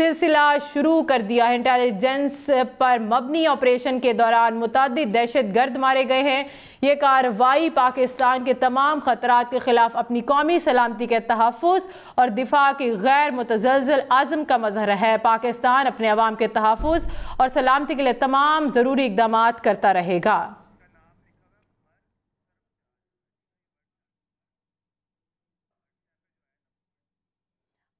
सिलसिला शुरू कर दिया है। इंटेलिजेंस पर मबनी ऑपरेशन के दौरान मुतअद्दिद दहशतगर्द मारे गए हैं। ये कार्रवाई पाकिस्तान के तमाम खतरात के खिलाफ अपनी कौमी सलामती के तहफ़्फ़ुज़ और दिफा की गैर मुतज़लज़ल आज़म का मज़हर है। पाकिस्तान अपने अवाम के तहफ़्फ़ुज़ और सलामती के लिए तमाम ज़रूरी इक़दामात करता रहेगा।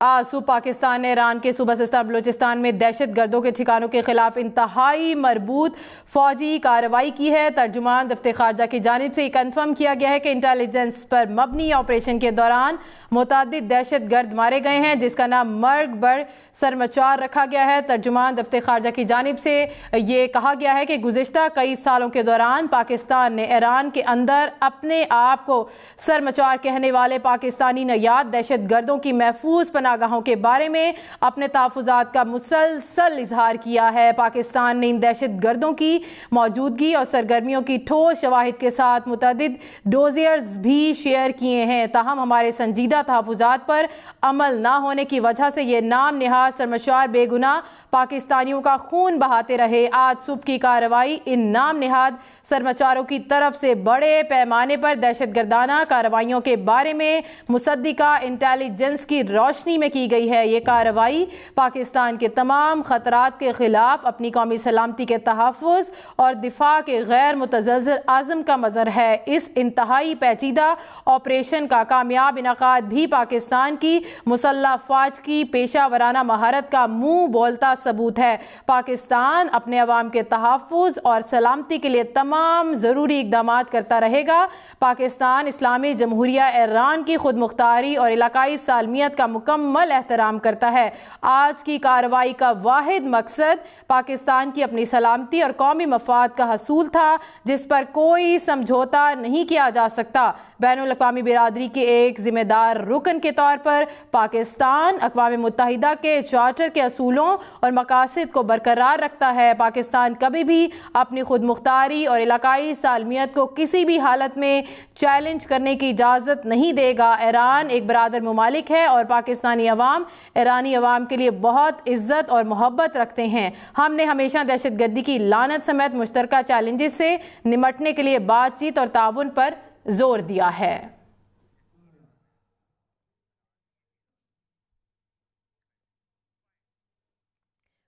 आज सुबह पाकिस्तान ने ईरान के सूबा सिस्तान बलूचिस्तान में दहशत गर्दों के ठिकानों के खिलाफ इंतहाई मरबूत फौजी कार्रवाई की है। तर्जुमान दफ्तर खारजा की जानिब से कन्फर्म किया गया है कि इंटेलिजेंस पर मबनी ऑपरेशन के दौरान मुतअद्दिद दहशत गर्द मारे गए हैं, जिसका नाम मर्ग बर सरमचार रखा गया है। तर्जुमान दफ्तर खारजा की जानिब से ये कहा गया है कि गुज़िश्ता कई सालों के दौरान पाकिस्तान ने ईरान के अंदर अपने आप को सरमचार कहने वाले पाकिस्तानी नयाद दहशत गर्दों की महफूज पनागाहों के बारे में अपने तहफ़्फ़ुज़ात का मुसलसल इजहार किया है। पाकिस्तान ने इन दहशत गर्दों की मौजूदगी और सरगर्मियों की ठोस शवाहिद के साथ मुतअद्दिद डोजियर्स भी शेयर किए हैं। ताहम हमारे संजीदा तहफ़्फ़ुज़ात पर अमल न होने की वजह से ये नाम निहाद सरमचार बेगुनाह पाकिस्तानियों का खून बहाते रहे। आज सुबह की कार्रवाई इन नाम निहाद सरमचारों की तरफ से बड़े पैमाने पर दहशतगर्दाना कार्रवाइयों के बारे में मुसद्दिका इंटेलिजेंस की रोशनी में की गई है। ये कार्रवाई पाकिस्तान के तमाम खतरात के खिलाफ अपनी कौमी सलामती के तहफ़्फ़ुज़ और दिफा के गैर मुतज़लज़ल आज़म का मज़हर है। इस इंतहाई पेचीदा ऑपरेशन का कामयाब इनक़ाद भी पाकिस्तान की मुसल्लह फ़ौज की पेशा वराना महारत का मुँह बोलता सबूत है। पाकिस्तान अपने अवाम के तहफ़्फ़ुज़ और सलामती के लिए तमाम ज़रूरी इक़दामात करता रहेगा। पाकिस्तान इस्लामी जमहूरिया ईरान की खुद मुख्तारी और इलाकाई सालमियत का मुकम्मल एहतराम करता है। आज की कार्रवाई का वाहिद मकसद पाकिस्तान की अपनी सलामती और कौमी मफाद का हसूल था, जिस पर कोई समझौता नहीं किया जा सकता। बैनुल अक़वामी बिरादरी के एक ज़िम्मेदार रुकन के तौर पर पाकिस्तान अक़वाम मुत्तहिदा के चार्टर के असूलों और मकासद को बरकरार रखता है। पाकिस्तान कभी भी अपनी खुद मुख्तारी और इलाकाई सालमियत को किसी भी हालत में चैलेंज करने की इजाज़त नहीं देगा। ईरान एक बरादर ममालिक है और पाकिस्तानी अवाम ईरानी अवाम के लिए बहुत इज्जत और मोहब्बत रखते हैं। हमने हमेशा दहशत गर्दी की लानत समेत मुश्तरका चैलेंजेस से निमटने के लिए बातचीत और ताउन पर जोर दिया है।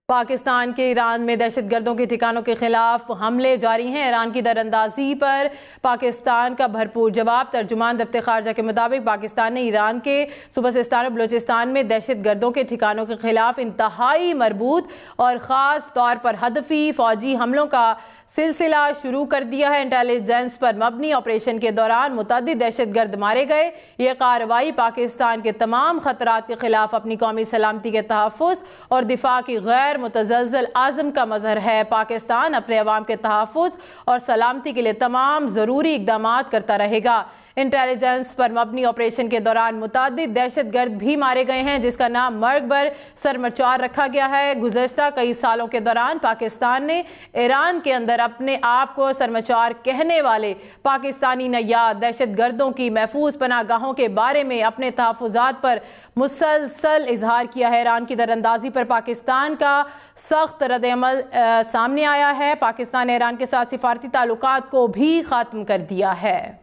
पाकिस्तान के ईरान में दहशत गर्दों के ठिकानों के खिलाफ हमले जारी हैं। ईरान की दरअंदाजी पर पाकिस्तान का भरपूर जवाब। तर्जुमान दफ्तर खारजा के मुताबिक पाकिस्तान ने ईरान के सूबा सिस्तान और बलूचिस्तान में दहशत गर्दों के ठिकानों के खिलाफ इंतहाई मरबूत और ख़ास तौर पर हदफी फौजी हमलों का सिलसिला शुरू कर दिया है। इंटेलिजेंस पर मबनी ऑपरेशन के दौरान मुतअद्दिद दहशतगर्द मारे गए। ये कार्रवाई पाकिस्तान के तमाम खतरात के खिलाफ अपनी कौमी सलामती के तहफ़्फ़ुज़ और दिफा की गैर मुतज़लज़ल आज़म का मज़हर है। पाकिस्तान अपने अवाम के तहफ़्फ़ुज़ और सलामती के लिए तमाम ज़रूरी इक़दामात करता रहेगा। इंटेलिजेंस पर मबनी ऑपरेशन के दौरान मुतअद्दिद दहशतगर्द भी मारे गए हैं, जिसका नाम मर्ग बर सरमचार रखा गया है। गुज़श्ता कई सालों के दौरान पाकिस्तान ने ईरान के अंदर अपने आप को सरमचार कहने वाले पाकिस्तानी नयाद दहशतगर्दों की महफूज पनागाहों के बारे में अपने तहफ़्फ़ुज़ात पर मुसलसल इजहार किया है। ईरान की दरअंदाजी पर पाकिस्तान का सख्त रद्द-ए-अमल सामने आया है। पाकिस्तान ने ईरान के साथ सिफारती ताल्लुकात को भी ख़त्म कर दिया है।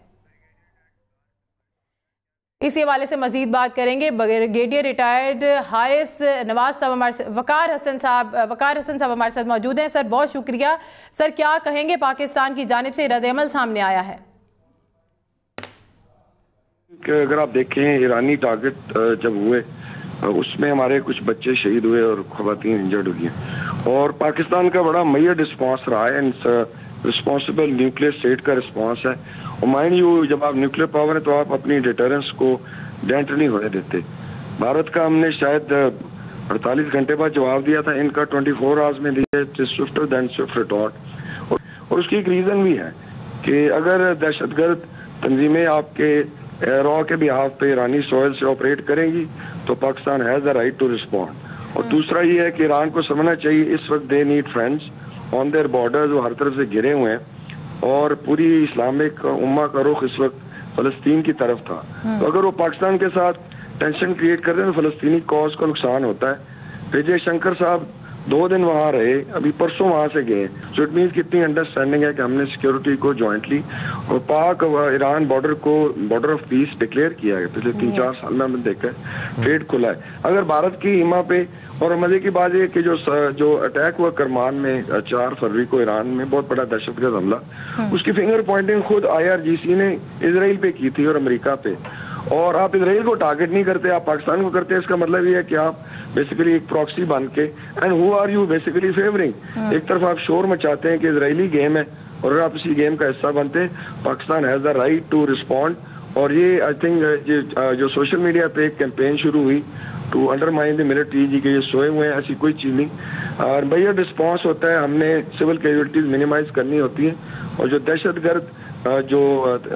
इसी हवाले से मजीद बात करेंगे। ब्रिगेडियर रिटायर्ड हारिस नवाज साहब वकार हसन साहब हमारे साथ मौजूद हैं। सर बहुत शुक्रिया। सर क्या कहेंगे, पाकिस्तान की जानिब से रद्द-ए-अमल सामने आया है? अगर आप देखें ईरानी टारगेट जब हुए उसमें हमारे कुछ बच्चे शहीद हुए और ख़वातीन इंजर्ड हुई हैं, और पाकिस्तान का बड़ा मैयर रिस्पॉन्स रहा है। रिस्पॉन्सिबल न्यूक्लियर स्टेट का रिस्पॉन्स है। और माइंड यू, जब आप न्यूक्लियर पावर है तो आप अपनी डिटरेंस को डेंट नहीं होने देते। भारत का हमने शायद 48 घंटे बाद जवाब दिया था, इनका 24 आवर्स में दिया। Swifter than Swift retort. और उसकी एक रीज़न भी है कि अगर दहशतगर्द तंजीमें आपके रॉ के बिहाफ पे ईरानी सॉइल से ऑपरेट करेंगी तो Pakistan has the right to respond. और दूसरा ये है कि ईरान को समझना चाहिए इस वक्त they need friends on their borders. वो हर तरफ से घिरे हुए हैं और पूरी इस्लामिक उम्मा का रुख इस वक्त फ़लस्तीन की तरफ था। तो अगर वो पाकिस्तान के साथ टेंशन क्रिएट कर रहे हैं तो फ़लस्तीनी कॉज को नुकसान होता है। विजय शंकर साहब 2 दिन वहाँ रहे, अभी परसों वहाँ से गए। सो इट मीन्स कितनी अंडरस्टैंडिंग है कि हमने सिक्योरिटी को जॉइंटली और पाक ईरान बॉर्डर को बॉर्डर ऑफ पीस डिक्लेयर किया है। पिछले 3-4 साल में हमने देखा है ट्रेड खुला है। अगर भारत की ईमा पे, और मजे की बात यह कि जो अटैक हुआ करमान में 4 फरवरी को ईरान में, बहुत बड़ा दहशतगर्द हमला, उसकी फिंगर पॉइंटिंग खुद IRGC ने इसराइल पे की थी और अमेरिका पे। और आप इसराइल को टारगेट नहीं करते, आप पाकिस्तान को करते हैं। इसका मतलब ये है कि आप बेसिकली एक प्रॉक्सी बन के, and who are you basically favouring. एक तरफ आप शोर मचाते हैं कि इजरायली गेम है, और अगर आप इसी गेम का हिस्सा बनते हैं, Pakistan has the right to respond. और ये आई थिंक जो सोशल मीडिया पे एक कैंपेन शुरू हुई टू अंडरमाइन द मिलिट्री, जी के ये सोए हुए हैं, ऐसी कोई चीज़ नहीं। और भैया रिस्पॉन्स होता है, हमने सिविल कैजुअलिटीज मिनिमाइज करनी होती है। और जो दहशतगर्द जो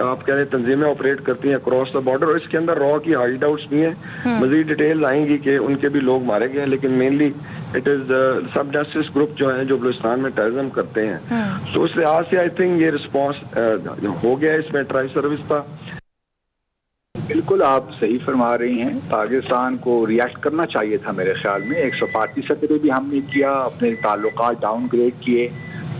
आप कह रहे हैं तंजीमें ऑपरेट करती हैं अक्रॉस द बॉर्डर, और इसके अंदर रॉ की हाइड आउट्स भी हैं। मजीद डिटेल आएंगी कि उनके भी लोग मारे गए हैं, लेकिन मेनली इट इज सब जस्टिस ग्रुप जो हैं जो बलूचिस्तान में टेररिज्म करते हैं। तो उस लिहाज से आई थिंक ये रिस्पॉन्स हो गया। इसमें ट्राई सर्विस था। बिल्कुल आप सही फरमा रही हैं, पाकिस्तान को रिएक्ट करना चाहिए था मेरे ख्याल में। 105 सतह पे भी हमने किया, अपने ताल्लुकात डाउनग्रेड किए,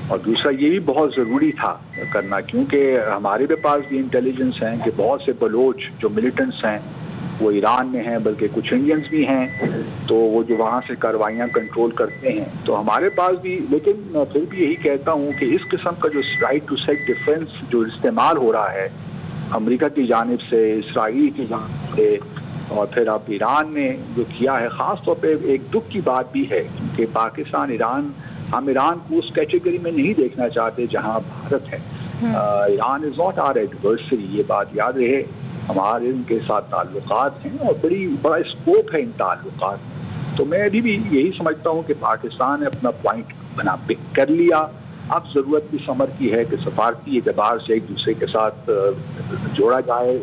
और दूसरा ये भी बहुत ज़रूरी था करना, क्योंकि हमारे भी पास भी इंटेलिजेंस हैं कि बहुत से बलोच जो मिलिटेंट्स हैं वो ईरान में हैं, बल्कि कुछ इंडियंस भी हैं, तो वो जो वहाँ से कार्रवाइयाँ कंट्रोल करते हैं, तो हमारे पास भी। लेकिन मैं फिर भी यही कहता हूँ कि इस किस्म का जो राइट टू सेल्फ डिफेंस जो इस्तेमाल हो रहा है अमेरिका की जानिब से, इसराइल की जानिब से, और फिर अब ईरान ने जो किया है, ख़ास तौर पे एक दुख की बात भी है, क्योंकि पाकिस्तान ईरान, हम ईरान को उस कैटेगरी में नहीं देखना चाहते जहां भारत है। Iran is not our adversary, ये बात याद रहे। हमारे उनके साथ ताल्लुकात हैं और बड़ा स्कोप है इन ताल्लुकात। तो मैं अभी भी यही समझता हूँ कि पाकिस्तान ने अपना पॉइंट बना पिक कर लिया। अब ज़रूरत इस अमर की है कि सफारती एतबार से एक दूसरे के साथ जोड़ा जाए।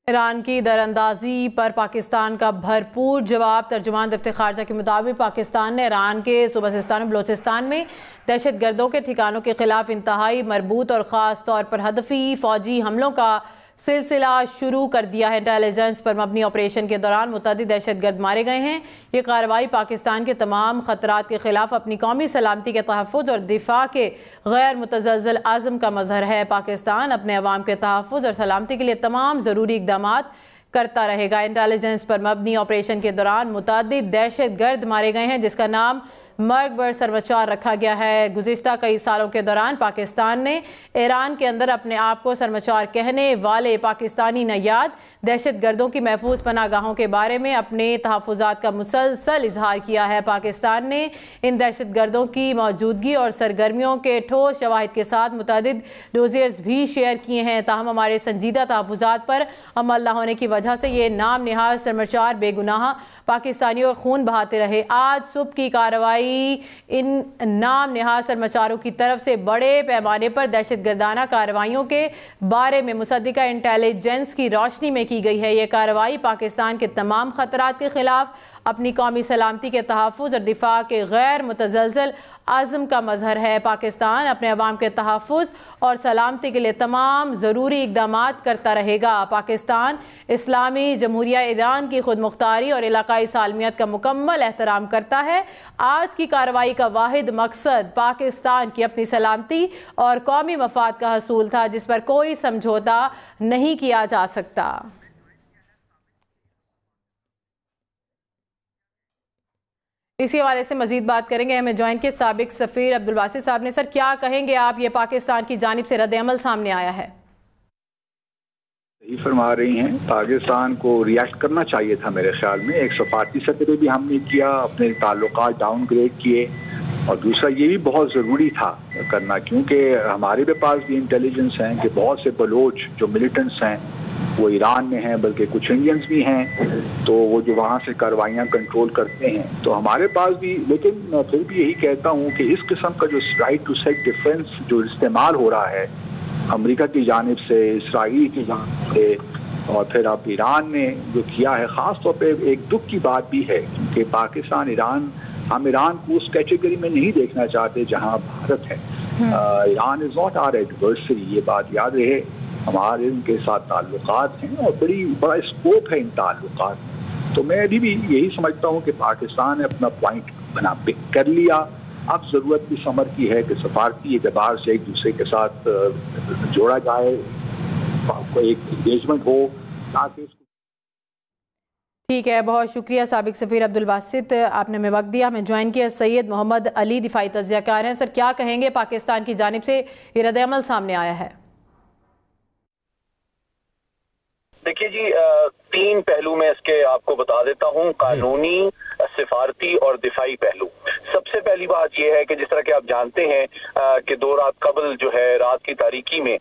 ईरान की दरअंदाजी पर पाकिस्तान का भरपूर जवाब। तर्जुमान दफ्तर खारजा के मुताबिक पाकिस्तान ने ईरान के सूबासिस्तान और बलोचिस्तान में दहशत गर्दों के ठिकानों के खिलाफ इंतहाई मरबूत और ख़ास तौर पर हदफी फौजी हमलों का सिलसिला शुरू कर दिया है। इंटेलिजेंस पर मबनी ऑपरेशन के दौरान मुतअद्दिद दहशत गर्द मारे गए हैं। ये कार्रवाई पाकिस्तान के तमाम खतरात के खिलाफ अपनी कौमी सलामती के तहफ़्फ़ुज़ और दिफा के गैर मुतज़लज़ल आज़म का मज़हर है। पाकिस्तान अपने अवाम के तहफ़्फ़ुज़ और सलामती के लिए तमाम ज़रूरी इक़दामात करता रहेगा। इंटेलिजेंस पर मबनी ऑपरेशन के दौरान मुतअद्दिद दहशत गर्द मारे गए हैं, जिसका नाम मर्ग बर सरमचार रखा गया है। गुज़िश्ता कई सालों के दौरान पाकिस्तान ने ईरान के अंदर अपने आप को सरमचार कहने वाले पाकिस्तानी नयाद दहशत गर्दों की महफूज पनागाहों के बारे में अपने तहफ़्फ़ुज़ात का मुसलसल इजहार किया है। पाकिस्तान ने इन दहशत गर्दों की मौजूदगी और सरगर्मियों के ठोस शवाहिद के साथ मुतअद्दिद डोजियर्स भी शेयर किए हैं। ताहम हमारे संजीदा तहफ़्फ़ुज़ात पर अमल न होने की वजह से ये नाम निहाज सरमचार बेगुनाह पाकिस्तानियों का खून बहाते रहे। आज सुबह की कार्रवाई इन नाम निहाज सरमचारों की तरफ से बड़े पैमाने पर दहशत गर्दाना कार्रवाइयों के बारे में मुसद्दिका इंटेलिजेंस की रोशनी में की गई है। ये कार्रवाई पाकिस्तान के तमाम खतरात के खिलाफ अपनी कौमी सलामती के तहफ़्फ़ुज़ और दिफा के गैर मुतज़लज़ल आज़म का मज़हर है। पाकिस्तान अपने अवाम के तहफ़्फ़ुज़ और सलामती के लिए तमाम ज़रूरी इक़दामात करता रहेगा। पाकिस्तान इस्लामी जमहूरिया ईरान की खुद मुख्तारी और इलाक़ाई सालमियत का मुकम्मल एहतराम करता है। आज की कार्रवाई का वाहिद मकसद पाकिस्तान की अपनी सलामती और कौमी मफाद का हसूल था, जिस पर कोई समझौता नहीं किया जा सकता। इसी हवाले से मजीद बात करेंगे। हमें ज्वाइन के साबिक सफ़ीर अब्दुल बासित साहब ने। सर, क्या कहेंगे आप, ये पाकिस्तान की जानिब से रद्द अमल सामने आया है? सही फरमा रही हैं, पाकिस्तान को रिएक्ट करना चाहिए था मेरे ख्याल में। 105 सतह पे भी हमने किया, अपने ताल्लुकात डाउनग्रेड किए, और दूसरा ये भी बहुत ज़रूरी था करना, क्योंकि हमारे भी पास भी इंटेलिजेंस हैं कि बहुत से बलोच जो मिलिटेंट्स हैं वो ईरान में हैं, बल्कि कुछ इंडियंस भी हैं, तो वो जो वहाँ से कार्रवाइयाँ कंट्रोल करते हैं, तो हमारे पास भी। लेकिन मैं फिर भी यही कहता हूँ कि इस किस्म का जो राइट टू सेल्फ डिफेंस जो इस्तेमाल हो रहा है अमेरिका की जानिब से, इसराइल की जानिब से, और फिर अब ईरान ने जो किया है, ख़ास तौर पे एक दुख की बात भी है, क्योंकि पाकिस्तान ईरान, हम ईरान को उस कैटेगरी में नहीं देखना चाहते जहां भारत है। Iran is not our adversary, ये बात याद रहे। हमारे उनके साथ ताल्लुकात हैं और बड़ा स्कोप है इन ताल्लुकात। तो मैं अभी भी यही समझता हूँ कि पाकिस्तान ने अपना पॉइंट बना पिक कर लिया। अब जरूरत इस अमर की है कि सफारती एतबार से एक दूसरे के साथ जोड़ा जाए, कोई एक इंगेजमेंट हो ताकि। ठीक है, बहुत शुक्रिया साबिक सफ़ीर अब्दुल बासित, आपने हमें वक्त दिया, हमें ज्वाइन किया। सैयद मोहम्मद अली दिफाई तज्ज़ियाकार हैं। सर, क्या कहेंगे, पाकिस्तान की जानिब से ये रद्द-ए-अमल सामने आया है? देखिए जी, 3 पहलू मैं इसके आपको बता देता हूँ, कानूनी, सिफारती और दिफाई पहलू। सबसे पहली बात यह है कि जिस तरह के आप जानते हैं कि 2 रात कबल जो है रात की तारीकी में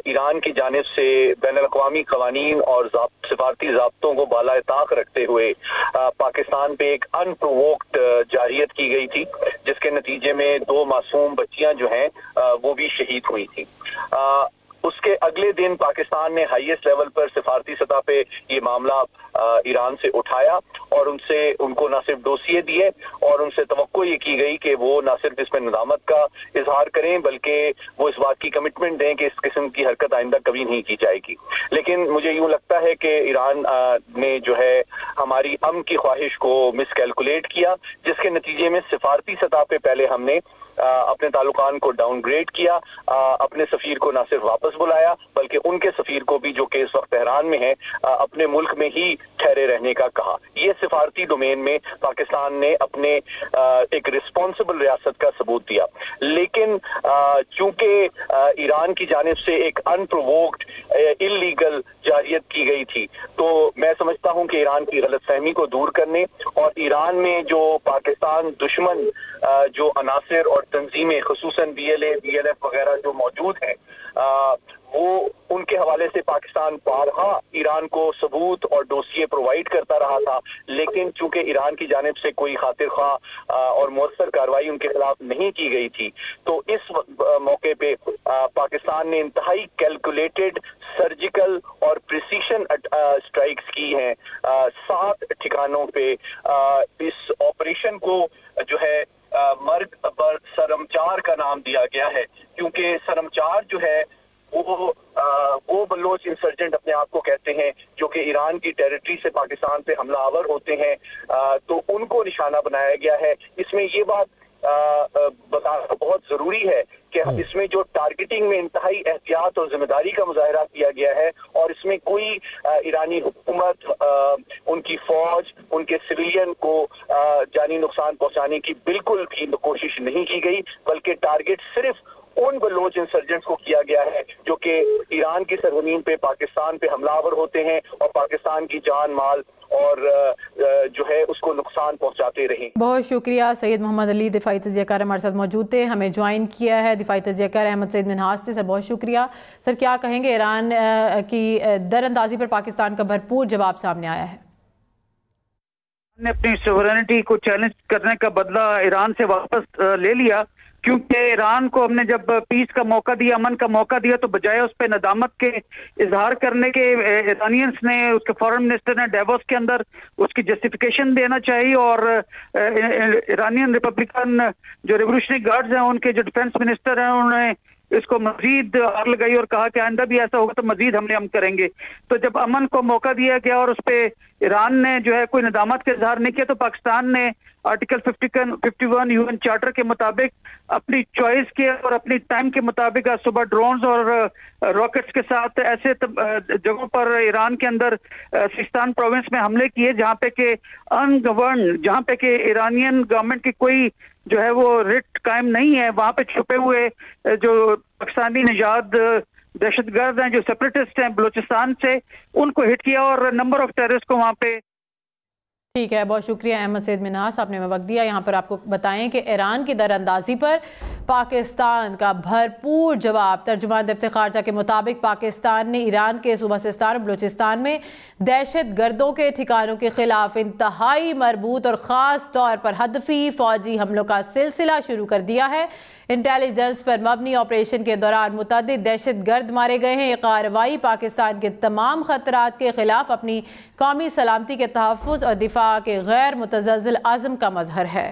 ईरान की जानिब से बैनुल-अक़वामी क़वानीन और सिफारती ज़ाब्तों को बाला ताक रखते हुए पाकिस्तान पे एक अनप्रोवोक्ड जारियत की गई थी, जिसके नतीजे में 2 मासूम बच्चियां जो हैं वो भी शहीद हुई थी। उसके अगले दिन पाकिस्तान ने हाईएस्ट लेवल पर सिफारती सतह पे ये मामला ईरान से उठाया और उनको ना सिर्फ डोसिए दिए और उनसे तवक्को ये की गई कि वो ना सिर्फ इसमें नदामत का इजहार करें बल्कि वो इस बात की कमिटमेंट दें कि इस किस्म की हरकत आइंदा कभी नहीं की जाएगी। लेकिन मुझे यूं लगता है कि ईरान ने जो है हमारी अमन की ख्वाहिश को मिसकैलकुलेट किया, जिसके नतीजे में सिफारती सतह पे पहले हमने अपने ताल्लुकान को डाउनग्रेड किया, अपने सफीर को ना सिर्फ वापस बुलाया बल्कि उनके सफीर को भी, जो कि इस वक्त तेहरान में है, अपने मुल्क में ही ठहरे रहने का कहा। ये सिफारती डोमेन में पाकिस्तान ने अपने एक रिस्पॉन्सिबल रियासत का सबूत दिया। लेकिन चूंकि ईरान की जानिब से एक अनप्रोवोक्ड इल्लीगल जारियत की गई थी, तो मैं समझता हूं कि ईरान की गलतफहमी को दूर करने और ईरान में जो पाकिस्तान दुश्मन जो अनासिर और तंजीमें, खुसूसन BLA, BLF वगैरह जो मौजूद हैं, वो उनके हवाले से पाकिस्तान बारहा ईरान को सबूत और डोसिए प्रोवाइड करता रहा था। लेकिन चूंकि ईरान की जानिब से कोई खातिर ख्वाह और मुअस्सर कार्रवाई उनके खिलाफ नहीं की गई थी, तो इस मौके पे पाकिस्तान ने इंतहाई कैलकुलेटेड सर्जिकल और प्रिसीशन स्ट्राइक्स की हैं 7 ठिकानों पे। इस ऑपरेशन को जो है मर्ग पर सरमचार का नाम दिया गया है, क्योंकि सरमचार जो है वो बलोच इंसर्जेंट अपने आप को कहते हैं जो कि ईरान की टेरिटरी से पाकिस्तान पे हमलावर होते हैं, तो उनको निशाना बनाया गया है। इसमें ये बात बताना बहुत जरूरी है कि इसमें जो टारगेटिंग में इंतहाई एहतियात और जिम्मेदारी का मुजाहरा किया गया है और इसमें कोई ईरानी हुकूमत, उनकी फौज, उनके सिविलियन को जानी नुकसान पहुंचाने की बिल्कुल भी कोशिश नहीं की गई, बल्कि टारगेट सिर्फ उन बलोच इंसर्जेंट्स को किया गया है जो कि ईरान की सरजमीन पे पाकिस्तान पे हमलावर होते हैं और पाकिस्तान की जान माल और जो है उसको नुकसान पहुंचाते रहे। बहुत शुक्रिया। सैयद मोहम्मद अली दिफाई तज्ज़ियाकार हमारे साथ मौजूद थे, हमें ज्वाइन किया है दिफाई तज्ज़ियाकार अहमद सईद मिन्हाज से। सर, बहुत शुक्रिया। सर, क्या कहेंगे, ईरान की दरअंदाजी पर पाकिस्तान का भरपूर जवाब सामने आया है। ने अपनी सोवरेनिटी को चैलेंज करने का बदला ईरान से वापस ले लिया, क्योंकि ईरान को हमने जब पीस का मौका दिया, अमन का मौका दिया, तो बजाय उस पर नदामत के इजहार करने के ईरानियंस ने, उसके फॉरेन मिनिस्टर ने डेवोस के अंदर उसकी जस्टिफिकेशन देना चाहिए और ईरानियन रिपब्लिकन जो रिवोल्यूशनरी गार्ड्स हैं, उनके जो डिफेंस मिनिस्टर हैं, उन्होंने इसको मजीद आग लगाई और कहा कि आइंदा भी ऐसा होगा तो मजीद हम करेंगे। तो जब अमन को मौका दिया गया और उस पर ईरान ने जो है कोई नदामत का इजहार नहीं किया, तो पाकिस्तान ने आर्टिकल 51 UN चार्टर के मुताबिक अपनी चॉइस के और अपनी टाइम के मुताबिक आज सुबह ड्रोन्स और रॉकेट्स के साथ ऐसे जगहों पर ईरान के अंदर सिस्तान प्रोविंस में हमले किए जहां पे के अनगवर्न, जहां पे के ईरानियन गवर्नमेंट की कोई जो है वो रिट कायम नहीं है, वहां पे छुपे हुए जो पाकिस्तानी निजात दहशतगर्द हैं, जो सेपरेटिस्ट हैं बलूचिस्तान से, उनको हिट किया और नंबर ऑफ टेररिस्ट को वहां पे। ठीक है, बहुत शुक्रिया अहमद सईद मिन्हास, आपने हमें वक्त दिया। यहाँ पर आपको बताएं कि ईरान की दरअंदाजी पर पाकिस्तान का भरपूर जवाब। तर्जुमान दफ्तर खारजा के मुताबिक पाकिस्तान ने ईरान के सूबा सिस्तान और बलूचिस्तान में दहशत गर्दों के ठिकानों के खिलाफ इंतहाई मरबूत और ख़ास तौर पर हदफी फौजी हमलों का सिलसिला शुरू कर दिया है। इंटेलिजेंस पर मबनी ऑपरेशन के दौरान मुतअद्दिद दहशत गर्द मारे गए हैं। ये कार्रवाई पाकिस्तान के तमाम खतरात के खिलाफ अपनी कौमी सलामती के तहफ़्फ़ुज़ और दिफा के गैर मुतज़लज़िल अज़्म का मज़हर है।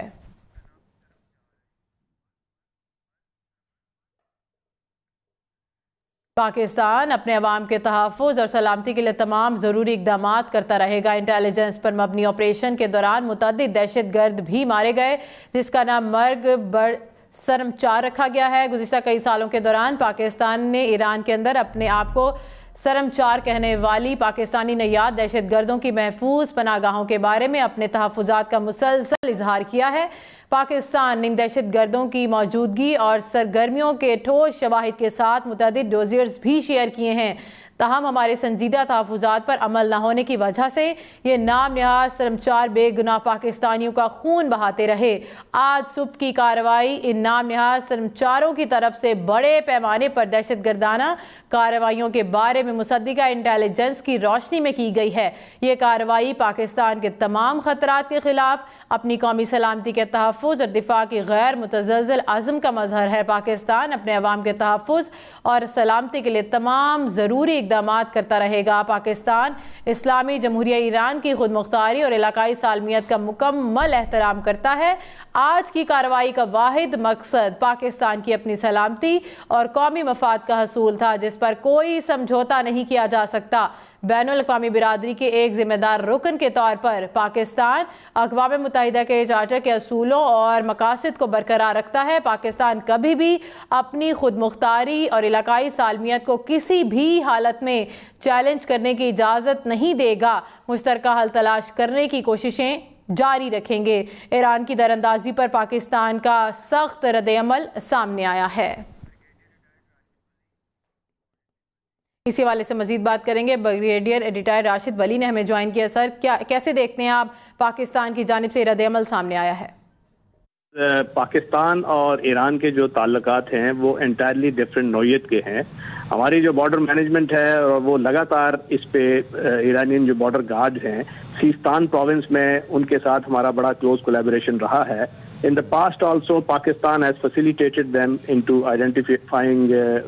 पाकिस्तान अपने अवाम के तहफ़्फ़ुज़ और सलामती के लिए तमाम ज़रूरी इक़दाम करता रहेगा। इंटेलिजेंस पर मबनी ऑपरेशन के दौरान मुतअद्दिद दहशत गर्द भी मारे गए, जिसका नाम मर्ग बड़ सरम 4 रखा गया है। गुज़िश्ता कई सालों के दौरान पाकिस्तान ने ईरान के अंदर अपने आप को सरम 4 कहने वाली पाकिस्तानी नैयाद दहशत गर्दों की महफूज पनागाहों के बारे में अपने तहफ़्फ़ुज़ात का मुसलसल इजहार किया है। पाकिस्तान इन दहशत गर्दों की मौजूदगी और सरगर्मियों के ठोस शवाहिद के साथ मुतअद्दिद डोज़ियर्स भी शेयर किए हैं। ताहम हमारे संजीदा तहफ़्फ़ुज़ात पर अमल न होने की वजह से ये नाम निहाज सरम 4 बेगुनाह पाकिस्तानियों का खून बहाते रहे। आज सुबह की कार्रवाई इन नाम निहाज सरम 4 की तरफ से बड़े पैमाने पर दहशत गर्दाना कार्रवाइयों के बारे में मुसद्दिका इंटेलिजेंस की रोशनी में की गई है। ये कार्रवाई पाकिस्तान के तमाम खतरात के खिलाफ अपनी कौमी सलामती के तहफ़्फ़ुज़ और दिफा की गैर मुतज़लज़ल अज़्म का मज़हर है। पाकिस्तान अपने अवाम के तहफ़्फ़ुज़ और सलामती के लिए तमाम ज़रूरी इक़दामात करता रहेगा। पाकिस्तान इस्लामी जमहूरिया ईरान की खुद मुख्तारी और इलाकाई सालमियत का मुकम्मल एहतराम करता है। आज की कार्रवाई का वाहिद मकसद पाकिस्तान की अपनी सलामती और कौमी मफाद का हसूल था, जिस पर कोई समझौता नहीं किया जा सकता। बैनुल अक़वामी बिरादरी के एक जिम्मेदार रुकन के तौर पर पाकिस्तान अक़वाम मुत्तहिदा के चार्टर के असूलों और मकासद को बरकरार रखता है। पाकिस्तान कभी भी अपनी खुद मुख्तारी और इलाकाई सालमियत को किसी भी हालत में चैलेंज करने की इजाज़त नहीं देगा। मुश्तरका हल तलाश करने की कोशिशें जारी रखेंगे। ईरान की दरअंदाजी पर पाकिस्तान का सख्त रद्द-ए-अमल सामने आया है। इसी हवाले से मजीद बात करेंगे। ब्रिगेडियर एडिटर राशिद वली ने हमें ज्वाइन किया। सर, कैसे देखते हैं आप पाकिस्तान की जानिब से रद्द-ए-अमल सामने आया है? पाकिस्तान और ईरान के जो ताल्लुकात हैं वो एंटायरली डिफरेंट नौयत के हैं। हमारी जो बॉर्डर मैनेजमेंट है और वो लगातार इस पे ईरानियन जो बॉर्डर गार्ड हैं सीस्तान प्रोविंस में, उनके साथ हमारा बड़ा क्लोज कोलैबोरेशन रहा है। In the past also, Pakistan has facilitated them into identifying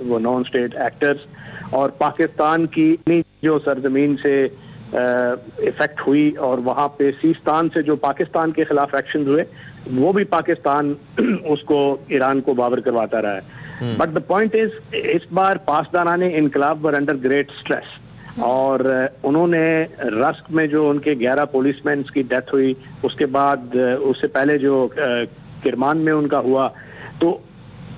वो non-state actors, और पाकिस्तान की जो सरजमीन से इफेक्ट हुई और वहाँ पे सीस्तान से जो पाकिस्तान के खिलाफ एक्शन हुए वो भी पाकिस्तान उसको ईरान को बावर करवाता रहा है। बट द पॉइंट इज, इस बार पासदाराने इनकलाब वर अंडर ग्रेट स्ट्रेस, और उन्होंने रस्क में जो उनके 11 पुलिसमैन की डेथ हुई, उसके बाद उससे पहले जो किरमान में उनका हुआ, तो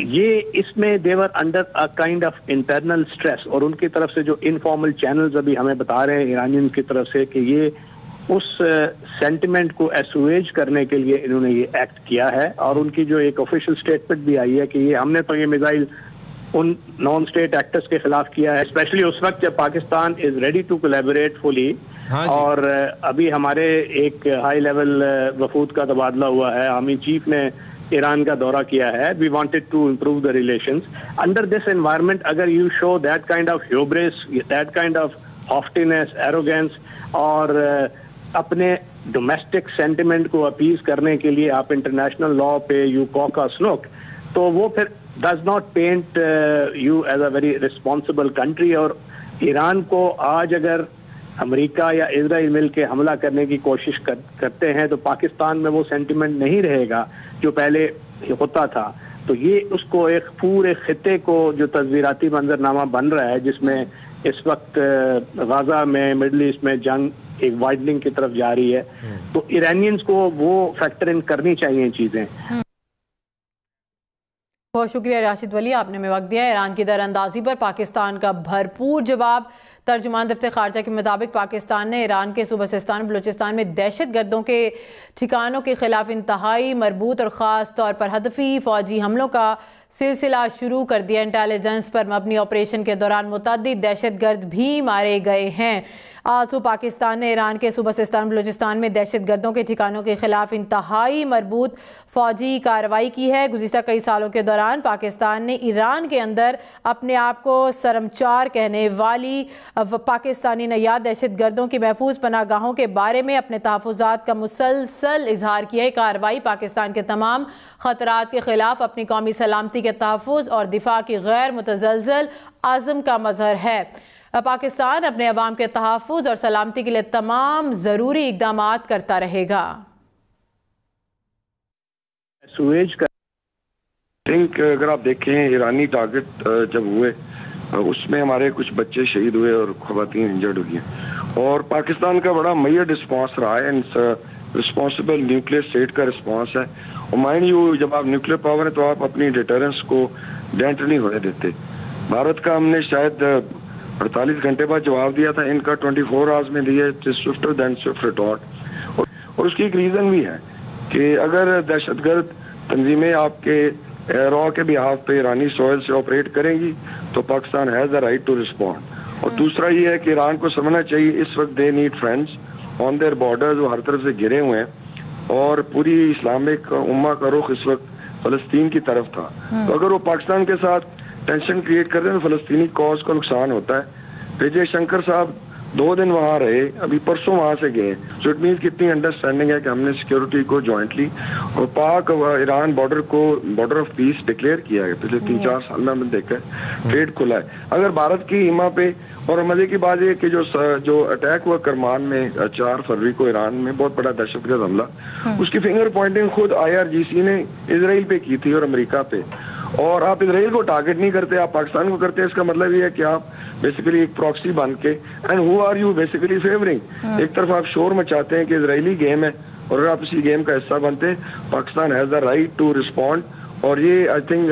ये इसमें they were under a kind of internal stress, और उनकी तरफ से जो इनफॉर्मल चैनल्स अभी हमें बता रहे हैं ईरानियन की तरफ से कि ये उस सेंटिमेंट को एसुएज करने के लिए इन्होंने ये एक्ट किया है। और उनकी जो एक ऑफिशियल स्टेटमेंट भी आई है कि ये हमने तो ये मिसाइल उन नॉन स्टेट एक्टर्स के खिलाफ किया है, स्पेशली उस वक्त जब Pakistan is ready to collaborate fully. और अभी हमारे एक हाई लेवल वफूद का तबादला हुआ है, आर्मी चीफ ने ईरान का दौरा किया है। We wanted to improve the relations under this environment. अगर you show that kind of hubris, that kind of haughtiness, arrogance, और अपने डोमेस्टिक सेंटिमेंट को अपीज करने के लिए आप इंटरनेशनल लॉ पे यू कॉक अ स्नोक, तो वो फिर does not paint you as a very responsible country। और ईरान को आज अगर अमेरिका या इजराइल मिल के हमला करने की कोशिश करते हैं तो पाकिस्तान में वो सेंटिमेंट नहीं रहेगा जो पहले होता था। तो ये उसको एक पूरे खिते को जो तस्वीराती मंजरनामा बन रहा है, जिसमें इस वक्त गाजा में, मिडल ईस्ट में जंग एक वाइडनिंग की तरफ जा रही है, तो ईरानियंस को वो फैक्टर इन करनी चाहिए चीज़ें। बहुत शुक्रिया राशिद वली, आपने हमें वक्त दिया। ईरान की दरअंदाजी पर पाकिस्तान का भरपूर जवाब। तर्जुमान दफ्तर खारजा के मुताबिक पाकिस्तान ने ईरान के सूबा सिस्तान बलूचिस्तान में दहशत गर्दों के ठिकानों के खिलाफ इंतहाई मरबूत और ख़ास तौर पर हदफी फ़ौजी हमलों का सिलसिला शुरू कर दिया। इंटेलिजेंस पर मबनी ऑपरेशन के दौरान मुतअद्दिद दहशत गर्द भी मारे गए हैं। आज पाकिस्तान ने ईरान के सूबा सिस्तान बलूचिस्तान में दहशत गर्दों के ठिकानों के खिलाफ इंतहाई मरबूत फ़ौजी कार्रवाई की है। गुज़िश्ता कई सालों के दौरान पाकिस्तान ने ईरान के अंदर अपने आप को सरम 4 कहने वाली पाकिस्तानी नैयाद दहशत गर्दों की महफूज पनागाहों के बारे में अपने तहफ़्फ़ुज़ात का मुसलसल इजहार किया है। कार्रवाई पाकिस्तान के तमाम खतरात के खिलाफ अपनी कौमी सलामती के तहफ़्फ़ुज़ और दिफा की गैर मुतज़लज़ल अज़्म का मज़हर है। पाकिस्तान अपने अवाम के तहफ़्फ़ुज़ और सलामती के लिए तमाम ज़रूरी इक़दामात करता रहेगा। अगर आप देखें ईरानी टारगेट जब हुए उसमें हमारे कुछ बच्चे शहीद हुए और ख़वातीन इंजर्ड हुई हैं। और पाकिस्तान का बड़ा मेजर रिस्पॉन्स रहा है, रिस्पॉन्सिबल न्यूक्लियर स्टेट का रिस्पॉन्स है। और माइंड यू, जब आप न्यूक्लियर पावर है तो आप अपनी डिटरेंस को डेंट नहीं होने देते। भारत का हमने शायद 48 घंटे बाद जवाब दिया था, इनका 24 आवर्स में दिया, स्विफ्टर देन स्विफ्ट रिटॉर्ट। और उसकी एक रीज़न भी है कि अगर दहशतगर्द तंजीमें आपके रॉ के बिहाफ पे ईरानी सॉइल से ऑपरेट करेंगी तो Pakistan has the right to respond. और दूसरा ये है कि ईरान को समझना चाहिए इस वक्त they need friends on their borders, वो हर तरफ से घिरे हुए हैं और पूरी इस्लामिक उम्मा का रुख इस वक्त फ़लस्तीन की तरफ था। तो अगर वो पाकिस्तान के साथ टेंशन क्रिएट करते हैं तो फ़लस्तीनी कॉज को नुकसान होता है। विजय शंकर साहब 2 दिन वहाँ रहे, अभी परसों वहाँ से गए। सो इट मीन कितनी अंडरस्टैंडिंग है कि हमने सिक्योरिटी को जॉइंटली और पाक ईरान बॉर्डर को बॉर्डर ऑफ पीस डिक्लेयर किया है। पिछले 3-4 साल में हमने देखा है ट्रेड खुला है। अगर भारत की ईमा पे, और मजे की बात यह कि जो अटैक हुआ करमान में 4 फरवरी को ईरान में, बहुत बड़ा दहशतगर्द हमला, उसकी फिंगर पॉइंटिंग खुद IRGC ने इसराइल पे की थी और अमेरिका पे। और आप इसराइल को टारगेट नहीं करते, आप पाकिस्तान को करते हैं। इसका मतलब ये है कि आप बेसिकली एक प्रॉक्सी बन के, and who are you basically favouring. एक तरफ आप शोर मचाते हैं कि इजरायली गेम है, और अगर आप इसी गेम का हिस्सा बनते हैं, Pakistan has the right to respond. और ये आई थिंक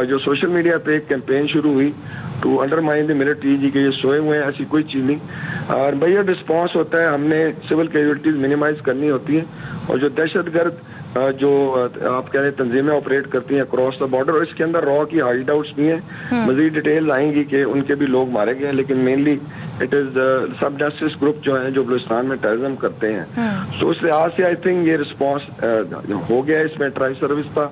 जो सोशल मीडिया पे एक कैंपेन शुरू हुई टू अंडरमाइन द मिलिट्री, जी के ये सोए हुए हैं, ऐसी कोई चीज़ नहीं। और भैया रिस्पॉन्स होता है, हमने सिविल कैजुअलिटीज मिनिमाइज करनी होती है। और जो दहशतगर्द जो आप कह रहे हैं तंजीमें ऑपरेट करती हैं क्रॉस द बॉर्डर, और इसके अंदर रॉ की हाइड आउट्स भी हैं। मजीद डिटेल आएंगी कि उनके भी लोग मारे गए हैं, लेकिन मेनली इट इज सब जस्टिस ग्रुप जो हैं जो बलूचिस्तान में टेररिज्म करते हैं। तो उस लिहाज से आई थिंक ये रिस्पॉन्स हो गया। इसमें ट्राई सर्विस था।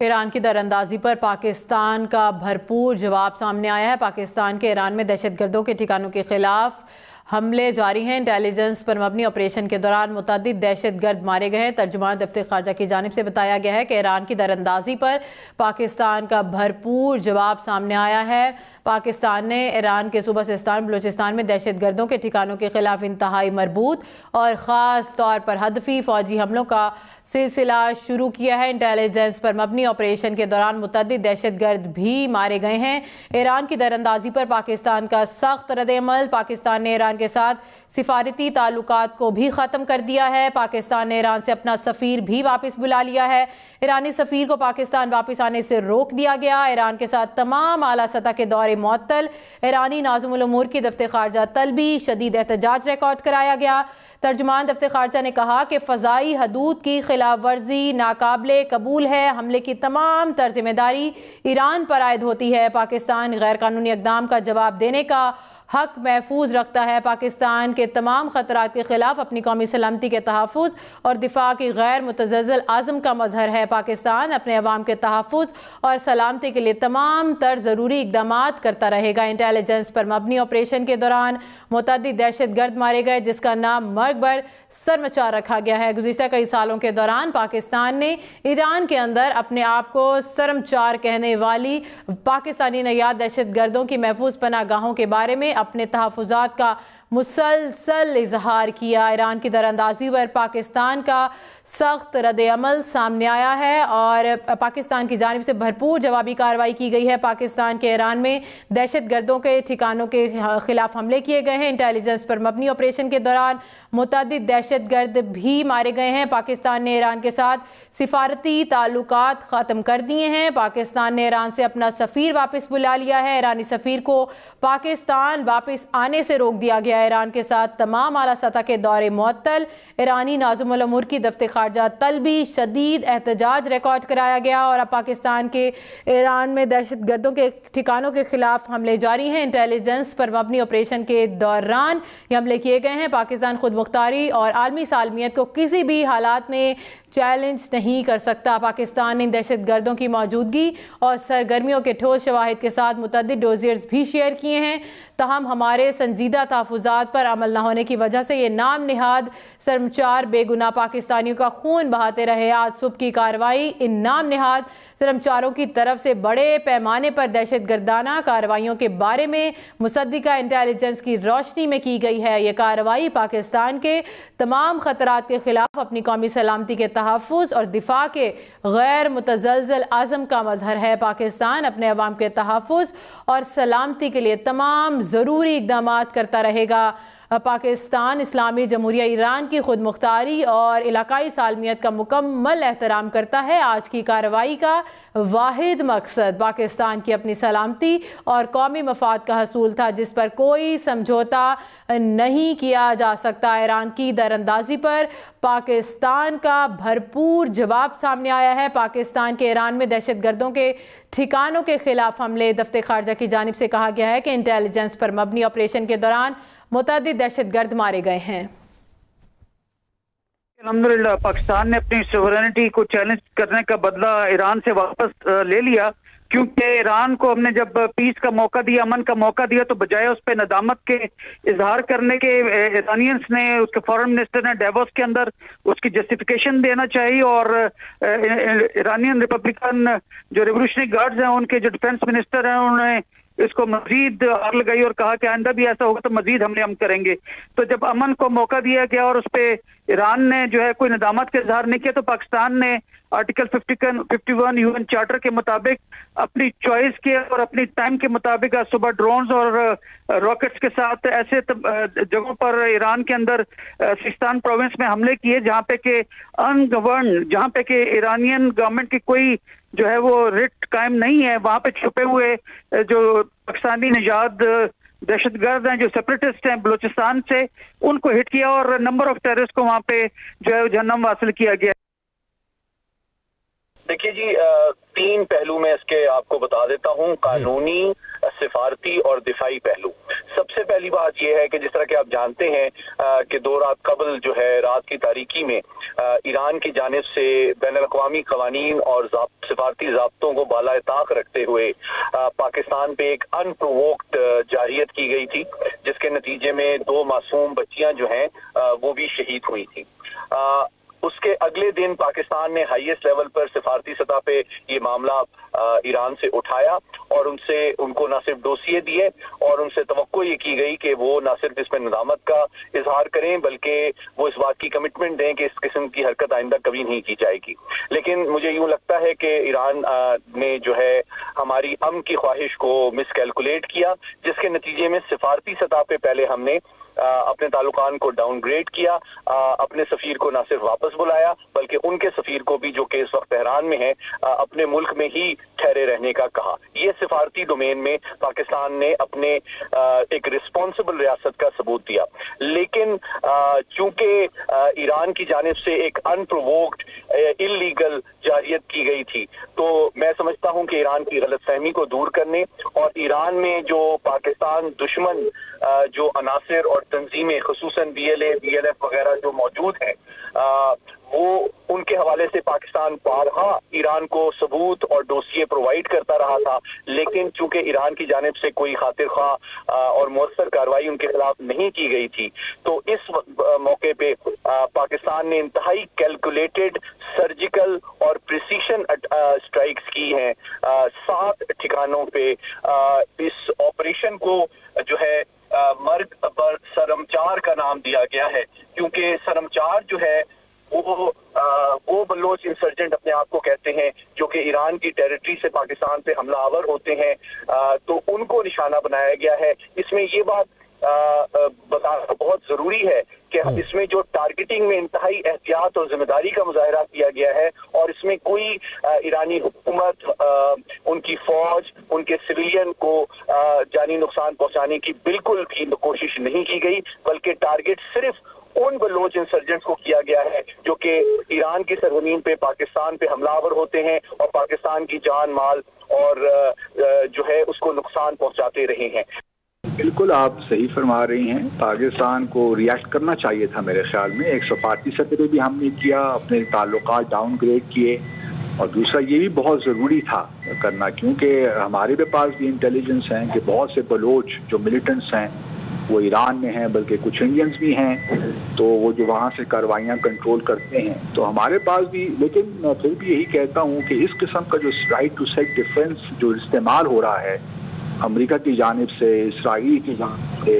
ईरान की दरअंदाजी पर पाकिस्तान का भरपूर जवाब सामने आया है। पाकिस्तान के ईरान में दहशतगर्दों के ठिकानों के खिलाफ हमले जारी हैं। इंटेलिजेंस पर मबनी ऑपरेशन के दौरान मुतअद्दिद दहशतगर्द मारे गए हैं। तर्जुमान दफ्तर खारजा की जानिब से बताया गया है कि ईरान की दरअंदाजी पर पाकिस्तान का भरपूर जवाब सामने आया है। पाकिस्तान ने ईरान के सूबा सिस्तान बलूचिस्तान में दहशतगर्दों के ठिकानों के खिलाफ इंतहाई मरबूत और ख़ास तौर पर हदफी फौजी हमलों का सिलसिला शुरू किया है। इंटेलिजेंस पर मबनी ऑपरेशन के दौरान मुतअद्दिद दहशतगर्द भी मारे गए हैं। ईरान की दरअंदाजी पर पाकिस्तान का सख्त रद्द-ए-अमल। पाकिस्तान ने ईरान के साथ सिफारती ताल्लुकात को भी ख़त्म कर दिया है। पाकिस्तान ने ईरान से अपना सफ़ीर भी वापस बुला लिया है। ईरानी सफ़ीर को पाकिस्तान वापस आने से रोक दिया गया। ईरान के साथ तमाम आला सतह के दौरे मुअत्तल। ईरानी नाज़िमुल उमूर की दफ्तर खारजा तलबी शदीद एहतजाज रिकॉर्ड कराया गया। तर्जुमान दफ्तर खारजा ने कहा कि फ़ज़ाई हदूद की खिलाफ वर्जी नाकाबिले कबूल है। हमले की तमाम तर जिम्मेदारी ईरान पर आयद होती है। पाकिस्तान गैर कानूनी इक़दाम का जवाब देने का हक महफूज रखता है। पाकिस्तान के तमाम ख़तरात के खिलाफ अपनी कौमी सलामती के तहफ़्फ़ुज़ और दिफा की गैर मुतज़्ज़ल आज़म का मज़हर है। पाकिस्तान अपने अवाम के तहफ़्फ़ुज़ और सलामती के लिए तमाम तर ज़रूरी इक़दामात करता रहेगा। इंटेलिजेंस पर मबनी ऑपरेशन के दौरान मुतअद्दिद दहशतगर्द मारे गए, जिसका नाम मर्ग बर सर मचा रखा गया है। गुज़िश्ता कई सालों के दौरान पाकिस्तान ने ईरान के अंदर अपने आप को शर्मचार कहने वाली पाकिस्तानी नयाद दहशतगर्दों की महफूज पनाहगाहों के बारे में अपने तहफ़्फ़ुज़ात का मुसलसल इजहार किया। ईरान की दरअंदाजी पर पाकिस्तान का सख्त रद्द-ए-अमल सामने आया है और पाकिस्तान की जानिब से भरपूर जवाबी कार्रवाई की गई है। पाकिस्तान के ईरान में दहशतगर्दों के ठिकानों के खिलाफ हमले किए गए हैं। इंटेलिजेंस पर मबनी ऑपरेशन के दौरान मुतअद्दिद दहशतगर्द भी मारे गए हैं। पाकिस्तान ने ईरान के साथ सिफारती ताल्लुकात ख़त्म कर दिए हैं। पाकिस्तान ने ईरान से अपना सफ़ीर वापस बुला लिया है। ईरानी सफ़ीर को पाकिस्तान वापस आने से रोक दिया गया। ईरान के साथ तमाम आला सतह के दौरे मुअत्तल। ईरानी नाज़िमुल उमूर की दफ्तर खारजा तलबी शदीद एहतजाज रिकॉर्ड कराया गया। और अब पाकिस्तान के ईरान में दहशतगर्दों के ठिकानों के खिलाफ हमले जारी हैं। इंटेलिजेंस पर मबनी ऑपरेशन के दौरान ये हमले किए गए हैं। पाकिस्तान खुद मुख्तारी और आलमी सालमियत को किसी भी हालात में चैलेंज नहीं कर सकता। पाकिस्तान ने दहशतगर्दों की मौजूदगी और सरगर्मियों के ठोस शवाहिद के साथ मुतअद्दिद डोजियर्स भी शेयर किए हैं। तहम हमारे संजीदा तहफ़्फ़ुज़ात पर अमल न होने की वजह से ये नाम निहाद शर्मचार बेगुनाह पाकिस्तानियों का खून बहाते रहे। आज सुबह की कार्रवाई इन नाम निहाद शर्मचारों की तरफ से बड़े पैमाने पर दहशत गर्दाना कार्रवाइयों के बारे में मुसद्दिका इंटेलिजेंस की रोशनी में की गई है। ये कार्रवाई पाकिस्तान के तमाम खतरात के खिलाफ अपनी कौमी सलामती के तहफ़्फ़ुज़ और दिफा के गैर मुतज़लज़ल आज़म का मज़हर है। पाकिस्तान अपने अवाम के तहफ़्फ़ुज़ और सलामती के लिए तमाम ज़रूरी इक़दामात करता रहेगा। पाकिस्तान इस्लामी जमहूरिया ईरान की खुद मुख्तारी और इलाकाई सालमियत का मुकम्मल एहतराम करता है। आज की कार्रवाई का वाहिद मकसद पाकिस्तान की अपनी सलामती और कौमी मफाद का हसूल था, जिस पर कोई समझौता नहीं किया जा सकता। ईरान की दरअंदाजी पर पाकिस्तान का भरपूर जवाब सामने आया है। पाकिस्तान के ईरान में दहशत गर्दों के ठिकानों के खिलाफ हमले दफ्तर खारजा की जानिब से कहा गया है कि इंटेलिजेंस पर मबनी ऑपरेशन के दौरान मुतअद्दिद दहशतगर्द मारे गए हैं। अल्हम्दुलिल्लाह पाकिस्तान ने अपनी सोवरेनिटी को चैलेंज करने का बदला ईरान से वापस ले लिया, क्योंकि ईरान को हमने जब पीस का मौका दिया, अमन का मौका दिया, तो बजाय उस पर नदामत के इजहार करने के ईरानियंस ने, उसके फॉरेन मिनिस्टर ने डेवोस के अंदर उसकी जस्टिफिकेशन देना चाहिए। और ईरानियन रिपब्लिकन जो रेवोल्यूशनरी गार्ड्स हैं, उनके जो डिफेंस मिनिस्टर हैं, उन्होंने इसको मजीद आग लगाई और कहा कि आइंदा भी ऐसा होगा तो मजीद हमले हम करेंगे। तो जब अमन को मौका दिया गया और उस पर ईरान ने जो है कोई नदामत का इजहार नहीं किया, तो पाकिस्तान ने आर्टिकल 51 यूएन चार्टर के मुताबिक अपनी चॉइस के और अपनी टाइम के मुताबिक आज सुबह ड्रोन्स और रॉकेट्स के साथ ऐसे जगहों पर ईरान के अंदर सिस्तान प्रोविंस में हमले किए जहां पे के अनगवर्न, जहां पे के ईरानियन गवर्नमेंट की कोई जो है वो रिट कायम नहीं है, वहां पे छुपे हुए जो पाकिस्तानी निजात दहशतगर्द हैं, जो सेपरेटिस्ट हैं बलूचिस्तान से, उनको हिट किया और नंबर ऑफ टेररिस्ट को वहां पे जो है जहन्नम हासिल किया गया। देखिए जी, 3 पहलू मैं इसके आपको बता देता हूं, कानूनी, सिफारती और दिफाई पहलू। सबसे पहली बात यह है कि जिस तरह के आप जानते हैं कि 2 रात कबल जो है रात की तारीकी में ईरान की जानिब से बैनुल-अक़वामी क़वानीन और सिफारती ज़ाब्तों को बाला ताक रखते हुए पाकिस्तान पे एक अनप्रोवोक्ड जारियत की गई थी, जिसके नतीजे में 2 मासूम बच्चियां जो हैं वो भी शहीद हुई थी। उसके अगले दिन पाकिस्तान ने हाईएस्ट लेवल पर सिफारती सतह पे ये मामला ईरान से उठाया और उनको न सिर्फ डोसिए दिए और उनसे तवक्को ये की गई कि वो न सिर्फ इस पर नदामत का इजहार करें, बल्कि वो इस बात की कमिटमेंट दें कि इस किस्म की हरकत आइंदा कभी नहीं की जाएगी। लेकिन मुझे यूं लगता है कि ईरान ने जो है हमारी अमन की ख्वाहिश को मिसकैलकुलेट किया, जिसके नतीजे में सिफारती सतह पे पहले हमने अपने ताल्लुकान को डाउनग्रेड किया, अपने सफीर को न सिर्फ वापस बुलाया बल्कि उनके सफीर को भी, जो कि इस वक्त तेहरान में है, अपने मुल्क में ही ठहरे रहने का कहा। ये सिफारती डोमेन में पाकिस्तान ने अपने एक रिस्पॉन्सिबल रियासत का सबूत दिया। लेकिन चूंकि ईरान की जानिब से एक अनप्रोवोक्ड इल्लीगल जारियत की गई थी, तो मैं समझता हूं कि ईरान की गलतफहमी को दूर करने और ईरान में जो पाकिस्तान दुश्मन जो अनासिर और तंजीमें, खुसूसन BLA, BLF वगैरह जो मौजूद हैं, वो उनके हवाले से पाकिस्तान बारहा ईरान को सबूत और डोसिए प्रोवाइड करता रहा था। लेकिन चूंकि ईरान की जानिब से कोई खातिर ख्वाह और मौसर कार्रवाई उनके खिलाफ नहीं की गई थी, तो इस मौके पे पाकिस्तान ने इंतहाई कैलकुलेटेड सर्जिकल और प्रिसीशन स्ट्राइक्स की हैं 7 ठिकानों पे। इस ऑपरेशन को जो है मर्ग पर सरमचार का नाम दिया गया है, क्योंकि सरमचार जो है वो बलोच इंसर्जेंट अपने आप को कहते हैं, जो कि ईरान की टेरिटरी से पाकिस्तान पे हमलावर होते हैं, तो उनको निशाना बनाया गया है। इसमें ये बात बताना बहुत जरूरी है कि इसमें जो टारगेटिंग में इंतहाई एहतियात और जिम्मेदारी का मुजाहरा किया गया है, और इसमें कोई ईरानी हुकूमत, उनकी फौज, उनके सिविलियन को जानी नुकसान पहुंचाने की बिल्कुल भी कोशिश नहीं की गई, बल्कि टारगेट सिर्फ उन बलोच इंसर्जेंट्स को किया गया है जो कि ईरान की सरजमीन पे पाकिस्तान पे हमलावर होते हैं और पाकिस्तान की जान माल और जो है उसको नुकसान पहुंचाते रहे हैं। बिल्कुल आप सही फरमा रही हैं। पाकिस्तान को रिएक्ट करना चाहिए था मेरे ख्याल में। 135 सतह भी हमने किया, अपने ताल्लुकात डाउनग्रेड किए और दूसरा ये भी बहुत ज़रूरी था करना, क्योंकि हमारे भी पास भी इंटेलिजेंस हैं कि बहुत से बलोच जो मिलिटेंट्स हैं वो ईरान में हैं, बल्कि कुछ इंडियंस भी हैं, तो वो जो वहाँ से कार्रवाइयाँ कंट्रोल करते हैं, तो हमारे पास भी। लेकिन मैं फिर भी यही कहता हूँ कि इस किस्म का जो राइट टू सेल्फ डिफेंस जो इस्तेमाल हो रहा है अमेरिका की जानिब से, इसराइल की जानिब से,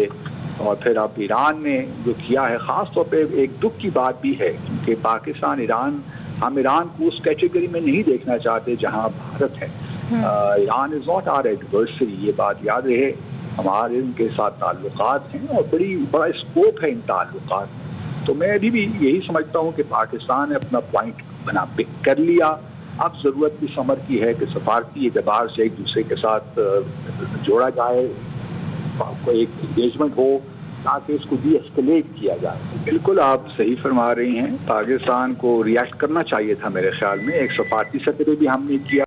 और फिर अब ईरान ने जो किया है, ख़ास तौर पे एक दुख की बात भी है क्योंकि पाकिस्तान ईरान, हम ईरान को उस कैटेगरी में नहीं देखना चाहते जहाँ भारत है। Iran is not our adversary, ये बात याद रहे। हमारे उनके साथ ताल्लुकात हैं और बड़ा स्कोप है इन ताल्लुकात में। तो मैं अभी भी यही समझता हूँ कि पाकिस्तान ने अपना पॉइंट बना पिक कर लिया। अब ज़रूरत इस अमर की है कि सफारती एतबार से एक दूसरे के साथ जोड़ा जाए, कोई एक इंगेजमेंट हो ताकि इसको डी एस्केलेट किया जाए। बिल्कुल आप सही फरमा रही हैं, पाकिस्तान को रिएक्ट करना चाहिए था मेरे ख्याल में। एक सफारती सतह भी हमने किया।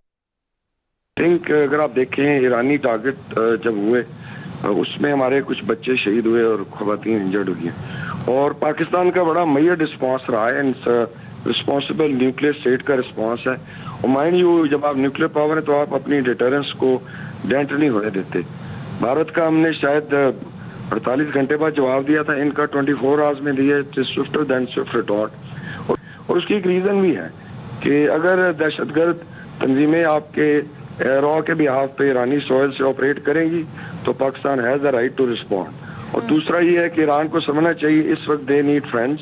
थिंक अगर आप देखें ईरानी टारगेट जब हुए उसमें हमारे कुछ बच्चे शहीद हुए और खवातीन इंजर्ड हुई हैं, और पाकिस्तान का बड़ा मेजर रिस्पॉन्स रहा है। रिस्पॉन्सिबल न्यूक्लियर स्टेट का रिस्पॉन्स है। और माइंड यू, जब आप न्यूक्लियर पावर है तो आप अपनी डिटरेंस को डेंट नहीं होने देते। भारत का हमने शायद 48 घंटे बाद जवाब दिया था, इनका 24 आवर्स में दिया, स्विफ्टर देन स्विफ्ट रिटॉर्ट। और उसकी एक रीज़न भी है कि अगर दहशतगर्द तंजीमें आपके रॉ के बिहाफ पे ईरानी सॉइल से ऑपरेट करेंगी तो Pakistan has the right to respond. और दूसरा ये है कि ईरान को समझना चाहिए इस वक्त they need friends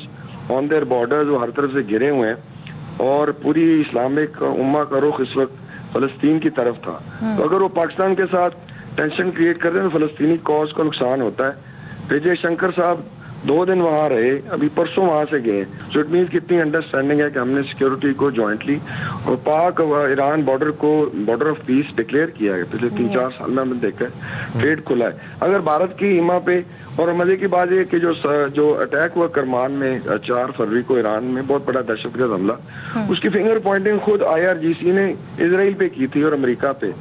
on their borders, वो हर तरफ से घिरे हुए हैं और पूरी इस्लामिक उम्मा का रुख इस वक्त फ़लस्तीन की तरफ था। तो अगर वो पाकिस्तान के साथ टेंशन क्रिएट कर दें तो फ़लस्तीनी कॉज को नुकसान होता है। विजय शंकर साहब 2 दिन वहाँ रहे, अभी परसों वहाँ से गए। सो इट मीन्स कितनी अंडरस्टैंडिंग है कि हमने सिक्योरिटी को जॉइंटली और पाक ईरान बॉर्डर को बॉर्डर ऑफ पीस डिक्लेयर किया है। पिछले 3-4 साल में हमने देखा है ट्रेड खुला है। अगर भारत की ईमा पे, और मजे की बात यह कि जो अटैक हुआ करमान में 4 फरवरी को ईरान में, बहुत बड़ा दहशतगर्द हमला, उसकी फिंगर पॉइंटिंग खुद IRGC ने इसराइल पे की थी और अमेरिका पे।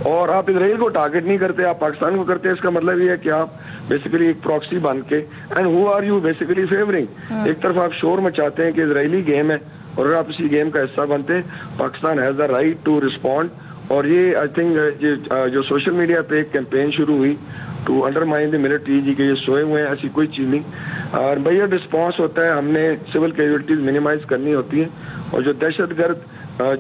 और आप इसराइल को टारगेट नहीं करते, आप पाकिस्तान को करते हैं। इसका मतलब ये है कि आप बेसिकली एक प्रॉक्सी बन के, and who are you basically favouring. एक तरफ आप शोर मचाते हैं कि इजरायली गेम है, और अगर आप इसी गेम का हिस्सा बनते हैं, Pakistan has the right to respond. और ये आई थिंक जो सोशल मीडिया पे एक कैंपेन शुरू हुई टू अंडरमाइन द मिलिट्री, जी के ये सोए हुए हैं, ऐसी कोई चीज़ नहीं। और भैया रिस्पॉन्स होता है, हमने सिविल कैजुअलिटीज मिनिमाइज करनी होती है। और जो दहशतगर्द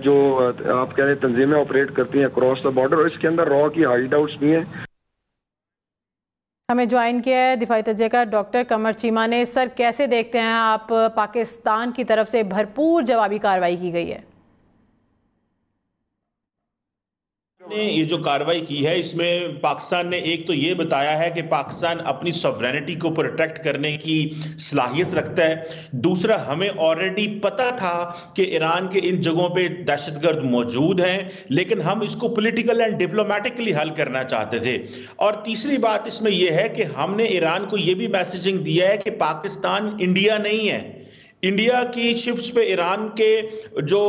जो आप कह रहे हैं तंजीमें ऑपरेट करती हैं क्रॉस द बॉर्डर, और इसके अंदर रॉ की हाइड आउट्स भी हैं। हमें ज्वाइन किया है दिफाई तज्ज़िया डॉक्टर कमर चीमा ने। सर, कैसे देखते हैं आप, पाकिस्तान की तरफ से भरपूर जवाबी कार्रवाई की गई है? ने ये जो कार्रवाई की है इसमें पाकिस्तान ने एक तो ये बताया है कि पाकिस्तान अपनी सॉवरेनिटी को प्रोटेक्ट करने की सलाहियत रखता है। दूसरा, हमें ऑलरेडी पता था कि ईरान के इन जगहों पे दहशतगर्द मौजूद हैं, लेकिन हम इसको पॉलिटिकल एंड डिप्लोमेटिकली हल करना चाहते थे। और तीसरी बात इसमें यह है कि हमने ईरान को यह भी मैसेजिंग दिया है कि पाकिस्तान इंडिया नहीं है। इंडिया की शिप्स पे ईरान के जो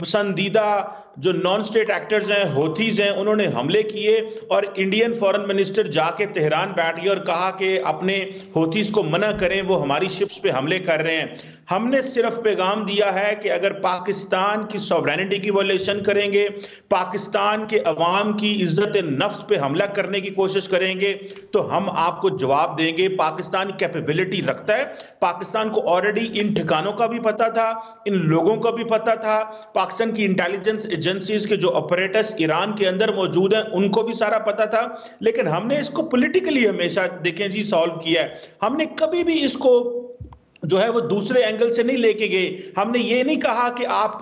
पसंदीदा जो नॉन स्टेट एक्टर्स हैं, होथीज हैं, उन्होंने हमले किए और इंडियन फॉरेन मिनिस्टर जाके तेहरान बैठ गए और कहा कि अपने होथीज को मना करें, वो हमारी शिप्स पे हमले कर रहे हैं। हमने सिर्फ पैगाम दिया है कि अगर पाकिस्तान की सॉवरेनिटी की वायलेशन करेंगे, पाकिस्तान के अवाम की इज्जत नफ्स पे हमला करने की कोशिश करेंगे तो हम आपको जवाब देंगे। पाकिस्तान कैपेबिलिटी रखता है, पाकिस्तान को ऑलरेडी इन ठिकानों का भी पता था, इन लोगों का भी पता था, पाकिस्तान की इंटेलिजेंस एजेंसीज के जो ऑपरेटर्स ईरान के अंदर मौजूद हैं उनको भी सारा पता था। लेकिन हमने इसको पॉलिटिकली हमेशा देखें जी सॉल्व किया है। हमने कभी भी इसको जो है वो दूसरे एंगल से नहीं लेके गए। हमने ये नहीं कहा कि आप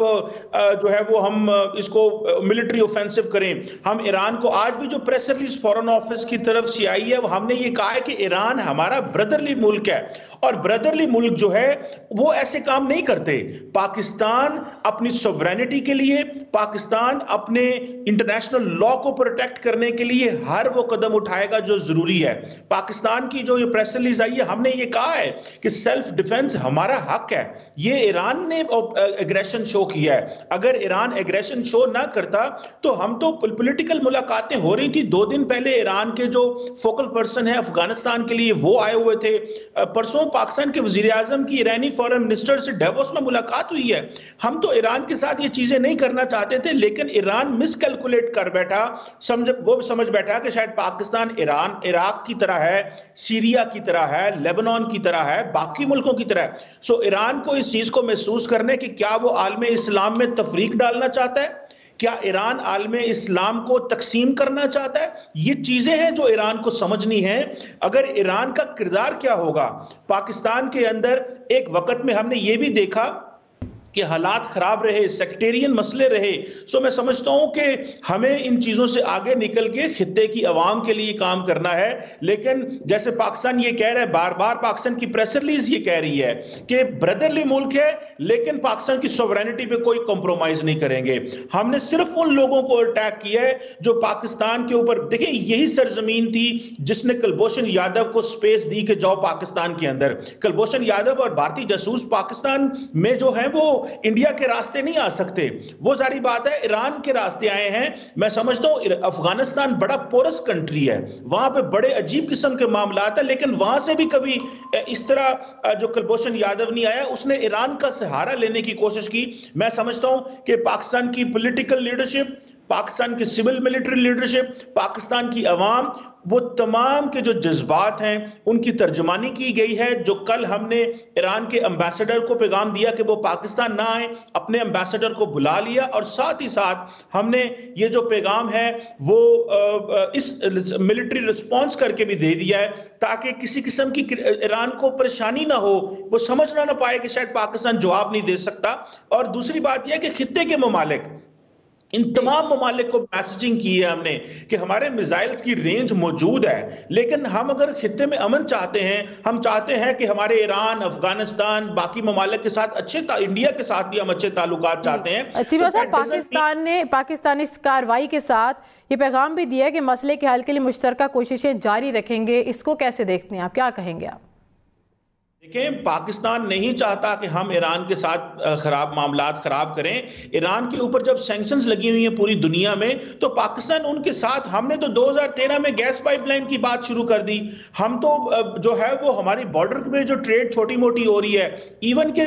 जो है वो हम इसको मिलिट्री ऑफेंसिव करें। हम ईरान को आज भी जो प्रेस रिलीज फॉरेन ऑफिस की तरफ से आई है, हमने ये कहा है कि ईरान हमारा ब्रदरली मुल्क है और ब्रदरली मुल्क जो है वो ऐसे काम नहीं करते। पाकिस्तान अपनी सॉवरेनिटी के लिए, पाकिस्तान अपने इंटरनेशनल लॉ को प्रोटेक्ट करने के लिए हर वो कदम उठाएगा जो जरूरी है। पाकिस्तान की जो ये प्रेस रिलीज आई है, हमने ये कहा है कि सेल्फ डिफेंस हमारा हक है। ये ईरान ने एग्रेशन शो किया है। अगर ईरान एग्रेशन शो ना करता तो हम तो पॉलिटिकल मुलाकातें हो रही थी। 2 दिन पहले ईरान के जो फोकल पर्सन है अफगानिस्तान के लिए वो आए हुए थे। परसों पाकिस्तान के वजीर आजम की ईरानी फॉरेन मिनिस्टर से डेवोस में मुलाकात हुई है। हम तो ईरान के साथ ये चीजें नहीं करना चाहते थे, लेकिन ईरान मिसकैलकुलेट कर बैठा, वो समझ बैठा कि शायद पाकिस्तान ईरान इराक की तरह है, सीरिया की तरह है, लेबनान की तरह है, बाकी मुल्कों की तरह है। सो ईरान को इस चीज को महसूस करने कि क्या वो आलमे इस्लाम में तफरीक डालना चाहता है, क्या ईरान आलमे इस्लाम को तकसीम करना चाहता है, ये चीजें हैं जो ईरान को समझनी है। अगर ईरान का किरदार क्या होगा पाकिस्तान के अंदर, एक वक्त में हमने ये भी देखा कि हालात खराब रहे, सेक्टेरियन मसले रहे। सो मैं समझता हूं कि हमें इन चीजों से आगे निकल के खित्ते की आवाम के लिए काम करना है। लेकिन जैसे पाकिस्तान ये कह रहा है, बार बार पाकिस्तान की प्रेस रिलीज ये कह रही है कि ब्रदरली मुल्क है लेकिन पाकिस्तान की सॉवरेनिटी पे कोई कॉम्प्रोमाइज नहीं करेंगे। हमने सिर्फ उन लोगों को अटैक किया है जो पाकिस्तान के ऊपर, देखिए यही सरजमीन थी जिसने कुलभूषण यादव को स्पेस दी कि जाओ पाकिस्तान के अंदर। कुलभूषण यादव और भारतीय जासूस पाकिस्तान में जो है वो इंडिया के रास्ते नहीं आ सकते, वो सारी बात है ईरान के रास्ते आए हैं। मैं समझता हूं अफगानिस्तान बड़ा पोरस कंट्री है, वहां पे बड़े अजीब किस्म के मामलात है, लेकिन वहां से भी कभी इस तरह जो कुलभूषण यादव नहीं आया, उसने ईरान का सहारा लेने की कोशिश की। मैं समझता हूं कि पाकिस्तान की पॉलिटिकल लीडरशिप, पाकिस्तान की सिविल मिलिट्री लीडरशिप, पाकिस्तान की अवाम, वो तमाम के जो जज्बात हैं उनकी तर्जुमानी की गई है। जो कल हमने ईरान के एम्बेसडर को पैगाम दिया कि वो पाकिस्तान ना आए, अपने एम्बेसडर को बुला लिया, और साथ ही साथ हमने ये जो पैगाम है वो इस मिलिट्री रिस्पॉन्स करके भी दे दिया है ताकि किसी किस्म की ईरान को परेशानी ना हो, वो समझना ना पाए कि शायद पाकिस्तान जवाब नहीं दे सकता। और दूसरी बात यह है कि खित्ते के ममालिक, इन तमाम ममालिक को मैसेजिंग की है हमने कि हमारे मिसाइल्स की रेंज मौजूद है, लेकिन हम अगर खित्ते में अमन चाहते हैं, हम चाहते हैं कि हमारे ईरान, अफगानिस्तान, बाकी ममालिक के साथ अच्छे, इंडिया के साथ भी हम अच्छे ताल्लुकात चाहते हैं। पाकिस्तान इस कार्रवाई के साथ ये पैगाम भी दिया कि मसले के हल के लिए मुश्तरका कोशिशें जारी रखेंगे। इसको कैसे देखते हैं आप, क्या कहेंगे आप? देखिए, पाकिस्तान नहीं चाहता कि हम ईरान के साथ मामलात खराब करें। ईरान के ऊपर जब सैंक्शंस लगी हुई हैं पूरी दुनिया में, तो पाकिस्तान उनके साथ, हमने तो 2013 में गैस पाइपलाइन की बात शुरू कर दी। हम तो जो है वो हमारी बॉर्डर पे जो ट्रेड छोटी मोटी हो रही है, इवन के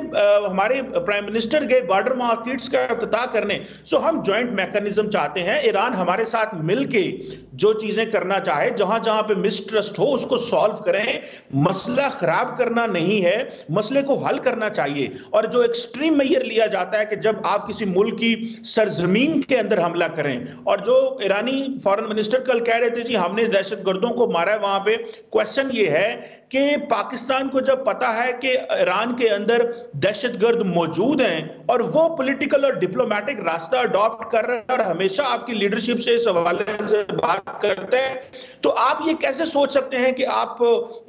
हमारे प्राइम मिनिस्टर गए बॉर्डर मार्केट्स का इफ्तिताह करने। सो हम ज्वाइंट मैकेनिज्म चाहते हैं, ईरान हमारे साथ मिलके जो चीजें करना चाहे, जहां जहां पे मिसट्रस्ट हो उसको सॉल्व करें। मसला खराब करना नहीं है, मसले को हल करना चाहिए। और जो एक्सट्रीम मेजर लिया जाता है कि जब आप किसी मुल्क की सरजमीन के अंदर हमला करें, और जो ईरानी फॉरेन मिनिस्टर कल कह रहे थे जी हमने दहशतगर्दों को मारा है, वहां पे क्वेश्चन ये है कि पाकिस्तान को जब पता है कि ईरान के अंदर दहशतगर्द मौजूद हैं और वो पॉलिटिकल और डिप्लोमेटिक रास्ता अडॉप्ट कर रहे हैं और हमेशा आपकी लीडरशिप से इस हवाले से बात करते हैं, तो आप ये कैसे सोच सकते हैं कि आप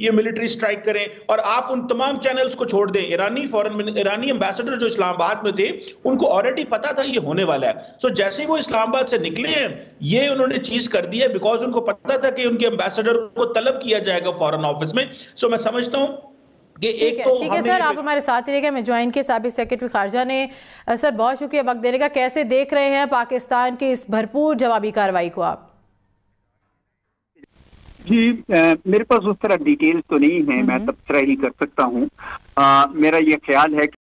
ये मिलिट्री स्ट्राइक करें और आप उन तमाम चैनल्स को छोड़ दें। ईरानी एम्बेसडर जो इस्लामाबाद में थे उनको ऑलरेडी पता था ये होने वाला है। सो जैसे ही वो इस्लामाबाद से निकले हैं, ये उन्होंने चीज कर दी है, बिकॉज उनको पता था कि उनके एम्बेसडर को तलब किया जाएगा फॉरेन ऑफिस में। सो मैं समझता हूं कि एक तो ठीक है सर, आप हमारे साथ ही रहेंगे। मैं ज्वाइन के साबिक सेक्रेटरी खारजा ने, सर बहुत शुक्रिया वक्त देने का। कैसे देख रहे हैं पाकिस्तान की इस भरपूर जवाबी कार्रवाई को आप? जी मेरे पास उस तरह डिटेल्स तो नहीं है, मैं तबसरा ही कर सकता हूँ। मेरा ये ख्याल है कि